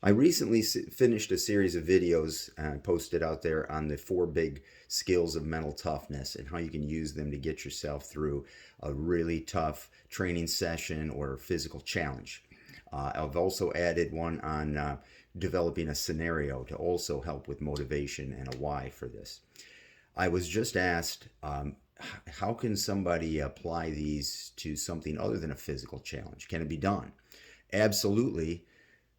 I recently finished a series of videos posted out there on the 4 big skills of mental toughness and how you can use them to get yourself through a really tough training session or physical challenge. I've also added one on developing a scenario to also help with motivation and a why for this. I was just asked, how can somebody apply these to something other than a physical challenge? Can it be done? Absolutely.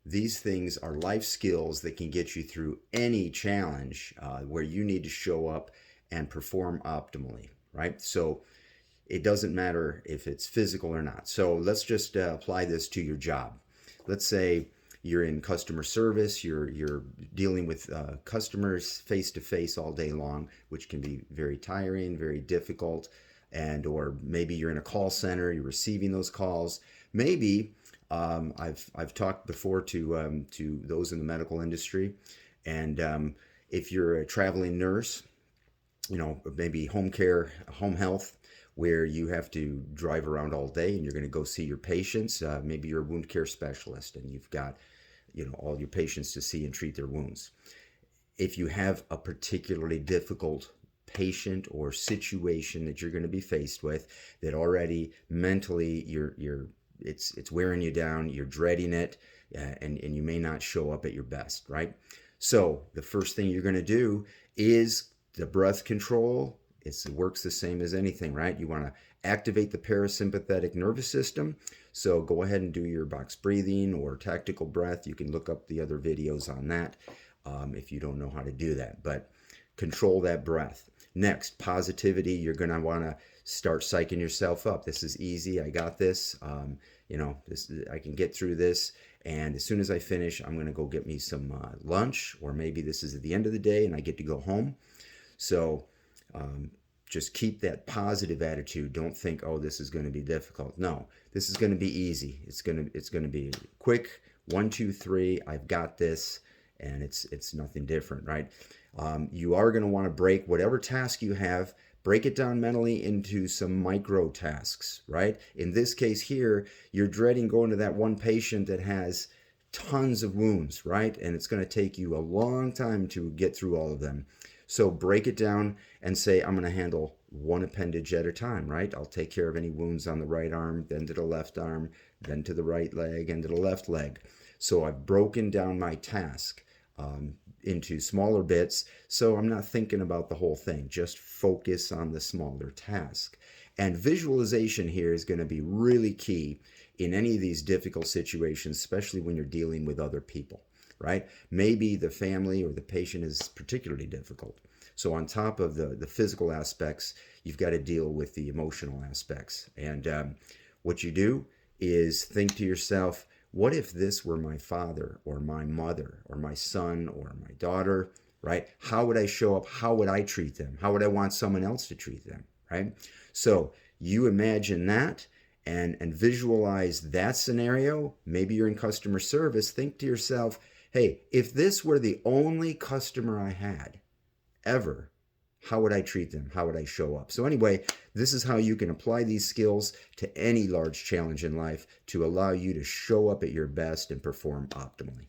These things are life skills that can get you through any challenge where you need to show up and perform optimally, right? So it doesn't matter if it's physical or not. So let's just apply this to your job. Let's say you're in customer service, you're dealing with customers face to face all day long, which can be very tiring, very difficult, and or maybe you're in a call center, you're receiving those calls. Maybe I've talked before to those in the medical industry, and if you're a traveling nurse, maybe home care, home health, where you have to drive around all day and you're going to go see your patients. Maybe you're a wound care specialist and you've got, all your patients to see and treat their wounds. If you have a particularly difficult patient or situation that you're going to be faced with that already mentally it's wearing you down, you're dreading it, and you may not show up at your best, right? So the first thing you're going to do is the breath control. It works the same as anything, right? You want to activate the parasympathetic nervous system. So go ahead and do your box breathing or tactical breath. You can look up the other videos on that if you don't know how to do that. But control that breath. Next, positivity. You're going to want to start psyching yourself up. This is easy. I got this. I can get through this. And as soon as I finish, I'm going to go get me some lunch, or maybe this is at the end of the day and I get to go home. So just keep that positive attitude. Don't think, oh, this is going to be difficult. No, this is going to be easy. It's going to be quick. 1, 2, 3. I've got this, and it's nothing different, right? You are going to want to break whatever task you have. Break it down mentally into some micro tasks, right? In this case here, you're dreading going to that one patient that has tons of wounds, right? And it's going to take you a long time to get through all of them. So break it down and say, I'm going to handle one appendage at a time, right? I'll take care of any wounds on the right arm, then to the left arm, then to the right leg, and to the left leg. So I've broken down my task into smaller bits, so I'm not thinking about the whole thing. Just focus on the smaller task. And visualization here is going to be really key in any of these difficult situations, especially when you're dealing with other people, right? Maybe the family or the patient is particularly difficult. So on top of the physical aspects, you've got to deal with the emotional aspects. And what you do is think to yourself, what if this were my father or my mother or my son or my daughter, right? How would I show up? How would I treat them? How would I want someone else to treat them, right? So you imagine that and visualize that scenario. Maybe you're in customer service. Think to yourself, hey, if this were the only customer I had ever, how would I treat them? How would I show up? So anyway, this is how you can apply these skills to any large challenge in life to allow you to show up at your best and perform optimally.